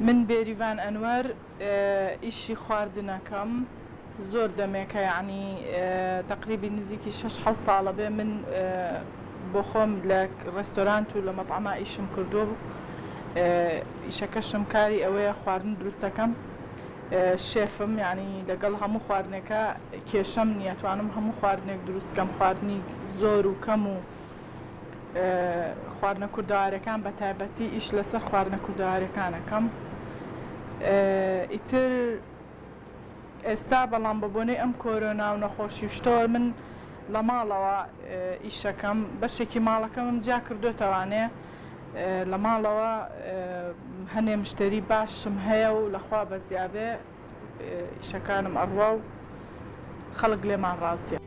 من بێریڤان ئەنوەر ئیشی خواردنەکەم زۆر دەمێکە یعنی تقریبی نزیکی 6 ساڵە بێ من بۆ خۆم لە ڕێستۆرانت و لە مەطعەما ئیشم کردووە بوو ئیشەکەشم کاری ئەوەیە خواردن دروستەکەم شێفم یعنی لەگەڵ هەموو خواردنێکە کێشەم نییە توانم هەموو خواردنێک دروستکەم خواردنی زۆر و کەم و خواردنە کوردەوارەکان بە تایبەتی ئیش لەسەر خواردنە کوردەوارەکانەکەم ئیتر ئێستا بەڵام بە بۆنەی ئەم کۆرۆنا و نەخۆشی شتۆ من لە ماڵەوە ئیشەکەم بەشێکی ماڵەکەمم جیا کردوتەوانێ لە ماڵەوە هەنێ مشتری باشم هەیە و لەخوا بەزیابێ ئیشەکانم ئەڕوا و خەڵک لێمان ڕازیە.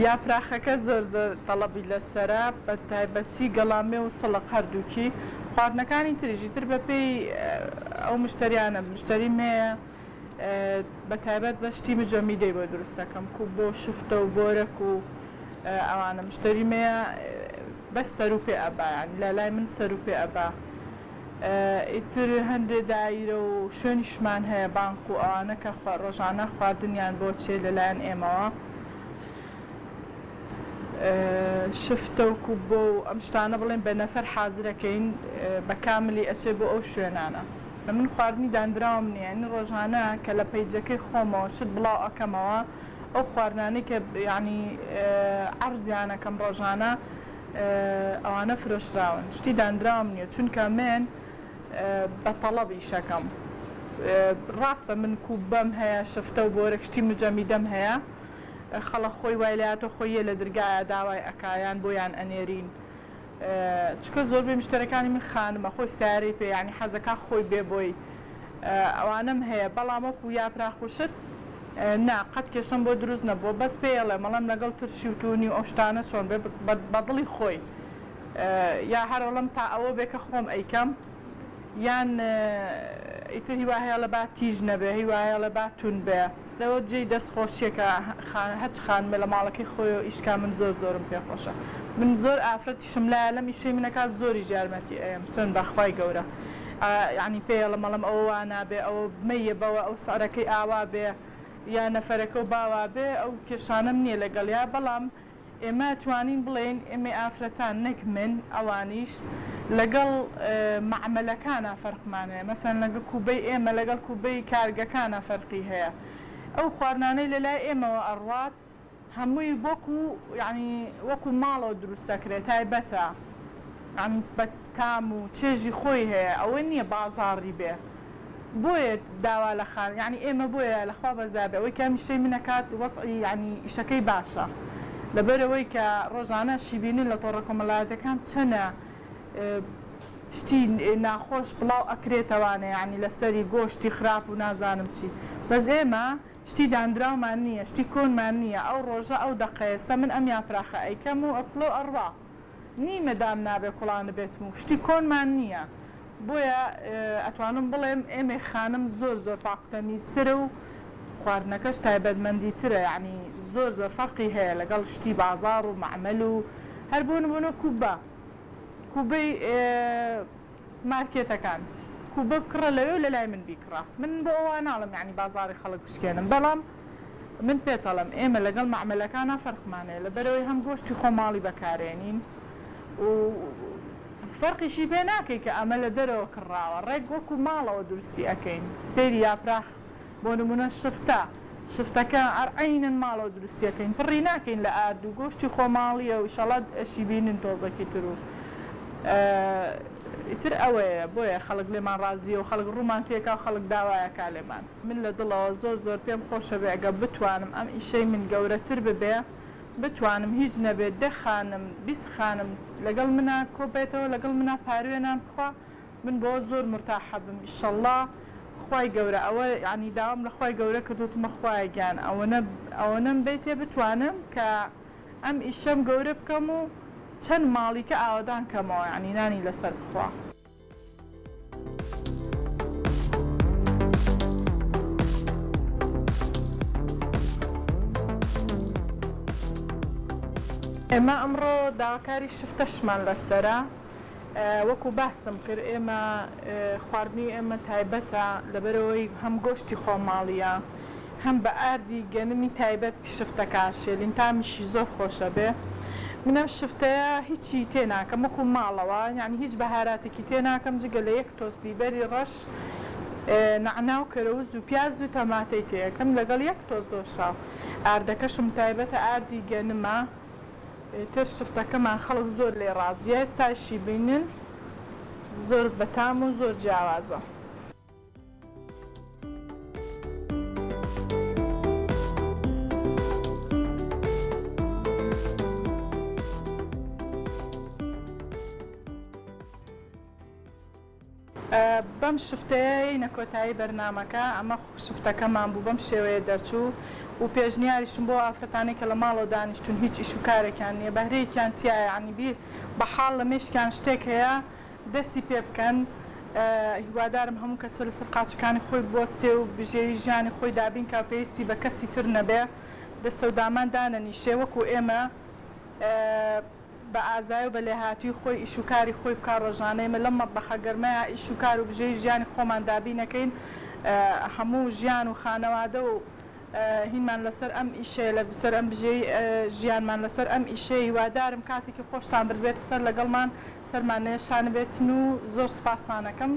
یاپراخەکە زۆر زۆر تەڵەبی لەسەرە بە تایبەتی گەڵامێ و سڵق هەردووکی خواردنەکانی تریژی تر بەپێی ئەو مشتریانە مشتری مەیە بە تایبەت بە شتی مجەمیدەی بۆ دروستەکەم و بۆ شفتە و بۆرەک و ئەوانە مشتری مەیە بەس سەر و پێ ئەبایان لە لای من سەر و پێ ئەبا ئیتر هەندێ دایرە و شوێنیشمان هەیە بانک و ئەوانە کە ڕۆژانە خواردنیان بۆ چێ لەلایەن ئێمەوە شفتەوکو بۆ ئەم شتانە بڵێن بە نەفەر حازرەکەین بە کاملی ئەچێ بۆ ئەو شوێنانە من خواردنی دانراوم نییە ڕۆژانە کە لە پەیجەکەی خۆمەوە شت بڵاو ئەەکەمەوە ئەو خواردنانەی کە ینی عەرزیانەکەم ڕۆژانە ئەوانە فرۆشراون شتی دانراوم نییە چونکە من بە تەڵەبی شەکەم ڕاستە من کوبەم هەیە شفتە و بۆرەک شتی مجەمیدەم هەیە خەڵک خۆی وایلاتۆ خۆیە لە دەرگایە داوای ئەکایان بۆیان ئەنێرین چکە زۆربەی مشتەکانی من خانمە خۆی سیارەی پێ ینی حەزەکە خۆی بێ بۆی ئەوانم هەیە بەڵام وەکو یاپراخوشت ناقەت کێشم بۆ دروست نەبووە بەس پێڵێ مەڵام لەگەڵ ترشی و توونی و ئەو شتانە چۆن بێ بەدڵی خۆی یا هەرەڵم تا ئەوە بێ کە خۆم ئەیکەم یان ئیتر هیواهەیە لە با تیژ نەبێ هیواهەیە لە با تون بێ لەوە جێی دەستخۆشیەکە هەچ خانمێ لە ماڵەکەی خۆی و ئیشکا من زۆر زۆرم پێخۆشە من زۆر ئافرەتیشم لایە لەم ئیشەی منەکە زۆری یارمەتی ئەم سن بەخوای گەورە ینی پێڵە مەڵم ئەوە وانابێ ئەوە بمەیە بەوە ئەو سەرەکەی ئاوا بێ یا نەفەرەکە و باوا بێ ئەو کێشانم نییە لەگەڵیا بەڵام ئێمە توانین بڵێن ئێمە ئافرەتان نەک من ئەوانیش لەگەڵ معاملەکانە فەرقمانەیە مەسەن لەگەڵ کوبەی ئێمە لەگەڵ کوبەی کارگەکانە فەرقی هەیە ئەو خواردنانەی لەلای ئێمەوە ئەڕوات هەمووی ینی وەکو ماڵەوە دروستەکرێت تایبەتە بە تام و چێژی خۆی هەیە ئەوە نییە بازاڕی بێ بۆیە داوا لە خان ینی ئێمە بۆیە لەخوا بەزابێ ئەوەی کە میشەی منەکات وەسعی ینی ئیشەکەی باشە لەبەرەوەی کە ڕۆژانە شیبینین لە تۆڕە کۆمەڵایەتەکان چەنە شتی ناخۆش بڵاو ئەکرێتەوانە ینی لەسەری گۆشتی خراپ و نازانم چی بەس ئێمە شتی دانراومان نییە شتی کۆنمان نییە ئەو ڕۆژە ئەو دەقەیەسە من ئەم یاپراخە ئەیکەم و ئەکڵۆ ئەڕوا نیمەدام نابێ کوڵانە بێتم و شتی کۆنمان نییە بۆیە ئەتوانم بڵێم ئێمە خانم زۆر زۆر پاکتەمیزترە و خواردنەکەش تایبەتمەندیترە ینی زۆر زۆر فەرقی هەیە لەگەڵ شتی بازار و معمەل و هەر بوونە کوبەی مارکێتەکان کوبە بکڕە لەوێ و لە لای من بیکڕە من بۆ ئەوە ناڵم ینی بازاری خەڵک بشکێنم بەڵام من پێتەڵم ئێمە لەگەڵ معاملەکانە فەرقمانەیە لەبەرەوەی هەم گۆشتی خۆماڵی بەکارێنین و فەرقیشی پێ ناکەی کە ئەمە لە دەرەوە کڕاوە ڕێک وەکو ماڵەوە درستی ئەەکەین سێری یاپراخ بۆ نمونە شفتەکە ئەرعینن ماڵەوە درستیەکەین پڕی ناکەین لە ئارد و گۆشتی خۆماڵیە و ئیشەڵات ئەشی بینن تۆزەکی تر و ئیتر ئەوەیە بۆیە خەڵک لێمان ڕازیە و خەڵک ڕوومان تێکا و خەڵک داوایەکا لێمان من لە دڵەوە زۆر زۆر پێم خۆشە بێ ئەگە بتوانم ئەم ئیشەی من گەورەتر ببێ بتوانم هیچ نەبێ دەخانم بیستخانم لەگەڵ منە کۆبێتەوە لەگەڵ منە پاروێنان بخوا من بۆ زۆر مرتاحە بم ئیشەڵڵا خوای گەورە ئەوە ینی داوام لە خوای گەورە کردوتمە خوایە گیان ئەوەنەم بێتێ بتوانم کە ئەم ئیشەم گەورە بکەم و چەند ماڵیکە ئاوادان کەمەوە ینی نانی لەسەر بخوا ئێمە ئەمڕۆ داواکاری شفتەشمان لەسەرە وەکو باسم کرد ئێمە خواردنی ئێمە تایبەتە لەبەرەوەی هەم گۆشتی خۆماڵیە هەم بە ئاردی گەنمی تایبەت شفتەکە شێلین تامیشی زۆر خۆشە بێ منەم شفتەیە هیچی تێناکەم وەکو ماڵەوە یعنی هیچ بەهاراتێکی تێناکەم جگە لە یەک تۆست بیبەری ڕەش نعنا و کەرەوز و پیاز و تەماتەی تێیەکەم لەگەڵ یەک تۆست دۆشاو ئاردەکەشم تایبەتە ئاردی گەنمە تر شفتەکەمان خەڵک زۆر لێ ڕازیە ئێستاشی بینن زۆر بەتام و زۆر جیاوازە. بەم شفتەیە نەکۆتایی بەرنامەکە ئەمە شفتەکەمان بوو بەم شێوەیە دەرچوو و پێشنیاریشم بۆ ئافرەتانی کە لە ماڵەوە دانیشتون هیچ ئیش و کارێکیان نییە بەهرەیەکیان تایە عنی بیر بە حاڵ لە مێشکیان شتێک هەیە دەستی پێ بکەن هیوادارم هەموو کەسە لەسەر قاچەکانی خۆی بۆستێ و بژێوی ژیانی خۆی دابین کا پێویستی بە کەسی تر نەبێ دەستە و دامان دانەنیشێ وەکو ئێمە بە ئازای و بە لێهاتوی خۆی ئیشوکاری خۆی بکار ڕۆژانەیمە لەم مەطبەخە گەرمەیە ئیشوکار و بژێی ژیانی خۆمان دابینەکەین هەموو ژیان و خانەوادە و هینمان لەسەر ئەم ئیشەیە لە سەر ئەم بژێی ژیانمان لەسەر ئەم ئیشەی هیوادارم کاتێکی خۆشتان بردبێتە سەر لەگەڵمان سەرمانێشان بێتن و زۆر سوپاستانەکەم.